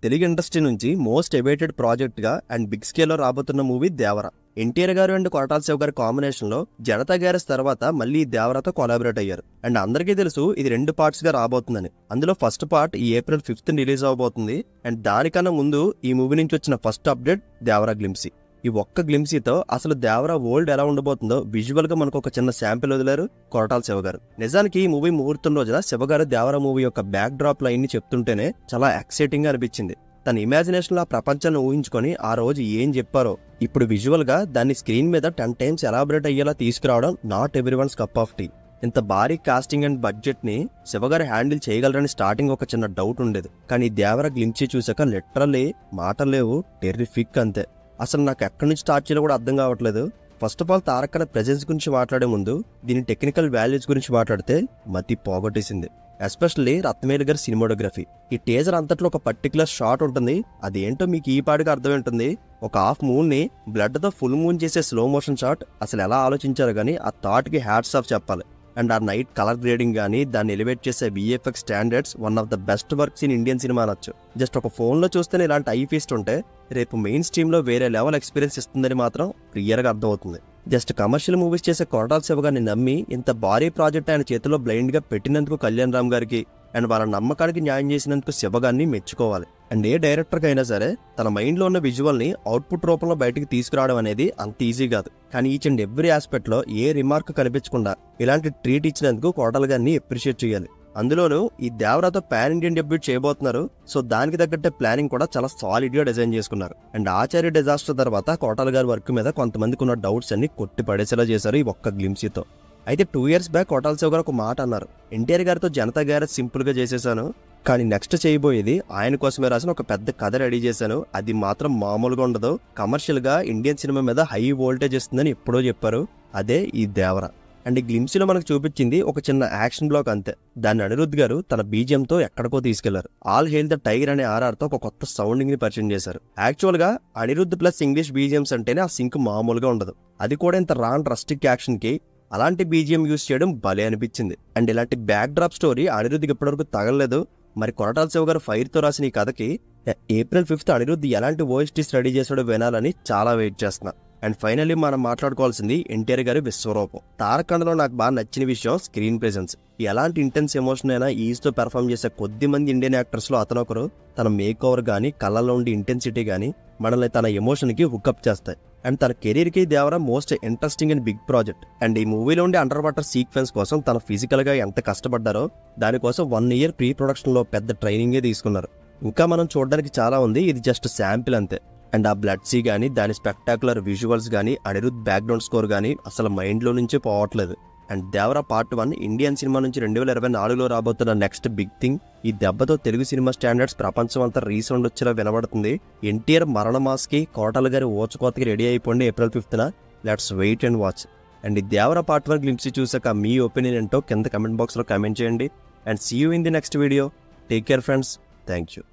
Telugu industry నుంచి most awaited project గా and big scale లో రాబోతున్న మూవీ దేవర. ఎన్టీఆర్ గారు అండ్ కొరటాల శివ గారి కాంబినేషన్ లో జనతా గ్యారేజ్ తర్వాత మళ్ళీ దేవరతో కొలాబరేట్ అయ్యారు. అండ్ అందరికీ తెలుసు ఇది 2 పార్ట్స్ గా రాబోతుందని. అందులో ఫస్ట్ పార్ట్ ఈ April 5th రిలీజ్ అవబోతుంది. అండ్ దానికన్నా ముందు ఈ మూవీ నుంచి వచ్చిన ఫస్ట్ అప్డేట్ దేవర గ్లింప్సీ. ఈ ఒక్క గ్లింప్సీతో అసలు దేవర వరల్డ్ ఎలా ఉండబోతుందో విజువల్ గా మనకు ఒక చిన్న శాంపిల్ వదిలారు కొరటాల శివ గారు. నిజానికి ఈ మూవీ ముహూర్తం రోజున శివ గారు దేవర మూవీ యొక్క బ్యాక్ డ్రాప్ లైన్ ని చెప్తుంటేనే చాలా ఎక్సైటింగ్ గా అనిపించింది. తన ఇమాజినేషన్ లో ఆ ప్రపంచాన్ని ఊహించుకొని ఆ రోజు ఏం చెప్పారో ఇప్పుడు విజువల్ గా దాన్ని స్క్రీన్ మీద 10 times ఎలాబరేట్ అయ్యేలా తీసుకురావడం not everyone's cup of tea. ఇంత భారీ కాస్టింగ్ అండ్ బడ్జెట్ ని శివగారు హ్యాండిల్ చేయగలరని స్టార్టింగ్ ఒక చిన్న డౌట్ ఉండేది. కానీ దేవర గ్లింప్సీ చూసాక లిటరల్లీ మాటలు లేవు, టెర్రిఫిక్ అంతే. అసలు నాకు ఎక్కడి నుంచి స్టార్ట్ చేయాలో కూడా అర్థం కావట్లేదు. First of all Tarak presence గురించి మాట్లాడే ముందు దీని టెక్నికల్ వాల్యూస్ గురించి మాట్లాడితే మతి పోగొట్టేసింది. ఎస్పెషల్లీ రత్నవేలు గారి సినిమాటోగ్రఫీ. ఈ టేజర్ అంతట్లో ఒక పర్టికులర్ షాట్ ఉంటుంది, అది ఏంటో మీకు ఈ పాటికి అర్థం ఉంటుంది. ఒక హాఫ్ మూన్ ని బ్లడ్ తో ఫుల్ మూన్ చేసే స్లో మోషన్ షాట్. అసలు ఎలా ఆలోచించారు కానీ ఆ థాట్ కి హ్యాట్స్ ఆఫ్ చెప్పాలి. అండ్ ఆ నైట్ కలర్ గ్రేడింగ్ గానీ దాన్ని ఎలివేట్ చేసే VFX standards one of the best works in Indian cinema అనొచ్చు. జస్ట్ ఒక ఫోన్ లో చూస్తేనే ఇలాంటి ఐ ఫీస్ట్ ఉంటే రేపు మెయిన్ స్ట్రీమ్ లో వేరే లెవెల్ ఎక్స్పీరియన్స్ ఇస్తుందని మాత్రం క్లియర్ గా అర్థమవుతుంది. జస్ట్ కమర్షియల్ మూవీస్ చేసే కొరటాల శివ గారిని నమ్మి ఇంత భారీ ప్రాజెక్ట్ ఆయన చేతిలో బ్లైండ్ గా పెట్టినందుకు కళ్యాణ్ రామ్ గారికి అండ్ వాళ్ళ నమ్మకానికి న్యాయం చేసినందుకు శివ గారిని మెచ్చుకోవాలి. అండ్ ఏ డైరెక్టర్ కైనా సరే తన మైండ్ లో ఉన్న విజువల్ ని అవుట్పుట్ రూపంలో బయటకు తీసుకురావడం అనేది అంత ఈజీ కాదు. కానీ ఈచ్ అండ్ ఎవ్రీ ఆస్పెక్ట్ లో ఏ రిమార్క్ కనిపించకుండా ఇలాంటి ట్రీట్ ఇచ్చినందుకు కొరటాల గారిని అప్రిషియేట్ చేయాలి. అందులోనూ ఈ దేవరాతో పాన్ ఇండియన్ డెబ్యూట్ చేయబోతున్నారు. సో దానికి తగ్గట్టే ప్లానింగ్ కూడా చాలా సాలిడ్ గా డిజైన్ చేసుకున్నారు. అండ్ ఆచార్య డిజాస్టర్ తర్వాత కొరటాల గారి వర్క్ మీద కొంతమందికి ఉన్న డౌట్స్ అన్ని కొట్టి పడేసేలా చేశారు ఈ ఒక్క గ్లింప్సీతో. అయితే 2 years బ్యాక్ కొరటాల శివ గారు ఒక మాట అన్నారు, ఎన్టీఆర్ గారితో జనతా గ్యారేజ్ సింపుల్ గా చేసేసాను, కానీ నెక్స్ట్ చేయబోయేది ఆయన కోసమే రాసిన ఒక పెద్ద కథ రెడీ చేశాను, అది మాత్రం మామూలుగా ఉండదు, కమర్షియల్ గా ఇండియన్ సినిమా మీద హై వోల్టేజ్ ఇస్తుందని ఎప్పుడో చెప్పారు. అదే ఈ దేవర. అండ్ ఈ గ్లింప్సీలో మనకు చూపించింది ఒక చిన్న యాక్షన్ బ్లాక్ అంతే. దాన్ని అనిరుద్ధ్ గారు తన బీజిఎం తో ఎక్కడికో తీసుకెళ్లారు. ఆల్ హెయిల్ ద టైగర్ అనే RR తో ఒక కొత్త సౌండింగ్ ని పరిచయం చేశారు. యాక్చువల్ గా అనిరుద్ధ్ ప్లస్ ఇంగ్లీష్ బీజిఎంస్ అంటేనే ఆ సింక్ మామూలుగా ఉండదు. అది కూడా ఇంత రాన్ రస్టిక్ యాక్షన్ కి అలాంటి బీజిఎం యూజ్ చేయడం భలే అనిపించింది. అండ్ ఇలాంటి బ్యాక్ డ్రాప్ స్టోరీ అనిరుద్ధ్కి ఇప్పటివరకు తగలలేదు. మరి కొరటాల శివ గారు ఫైర్ తో రాసిన ఈ కథకి April 5th అనిరుద్ధ్ ఎలాంటి OSTs రెడీ చేసాడో వినాలని చాలా వెయిట్ చేస్తున్నా. అండ్ ఫైనల్లీ మనం మాట్లాడుకోవాల్సింది ఎన్టీఆర్ గారి విశ్వరూపం. తారకండలో నాకు బాగా నచ్చిన విషయం స్క్రీన్ ప్రెజెన్స్. ఎలాంటి ఇంటెన్స్ ఎమోషన్ అయినా ఈజ్ తో పెర్ఫామ్ చేసే కొద్ది మంది ఇండియన్ యాక్టర్స్ లో అతను ఒకరు. తన మేక్ ఓవర్ గానీ కళ్ళల్లో ఉండి ఇంటెన్సిటీ గానీ మనల్ని తన ఎమోషన్ కి హుక్అప్ చేస్తాయి. అండ్ తన కెరీర్ కి Devara most interesting and big project. And ఈ మూవీలో ఉండే అండర్ వాటర్ సీక్వెన్స్ కోసం తన ఫిజికల్ గా ఎంత కష్టపడ్డారో దానికోసం 1 year ప్రీ ప్రొడక్షన్ లో పెద్ద ట్రైనింగే తీసుకున్నారు. ఇంకా మనం చూడడానికి చాలా ఉంది, ఇది జస్ట్ శాంపిల్ అంతే. అండ్ ఆ బ్లడ్ సీ గానీ దాని స్పెక్టాకులర్ విజువల్స్ గానీ అనిరుద్ధ్ బ్యాక్గ్రౌండ్ స్కోర్ గానీ అసలు మైండ్ లో నుంచే పోవట్లేదు. And Devara part 1 Indian cinema నుంచి 2024లో రాబోతున్న నెక్స్ట్ బిగ్ థింగ్. ఈ దెబ్బతో తెలుగు సినిమా స్టాండర్డ్స్ ప్రపంచం అంతా రీసౌండ్ వచ్చేలా వినబడుతుంది. ఎన్టీఆర్ మరణ మాస్ కి కోటల గారి ఓచుకోతకి రెడీ అయిపోండి April 5th. Let's wait and watch. And ఈ దేవర పార్ట్ 1 గ్లింప్సీ చూసాక మీ ఒపీనియన్ ఏంటో కింద కమెంట్ బాక్స్ లో కమెంట్ చేయండి. And see you in the next video. Take care friends. Thank you.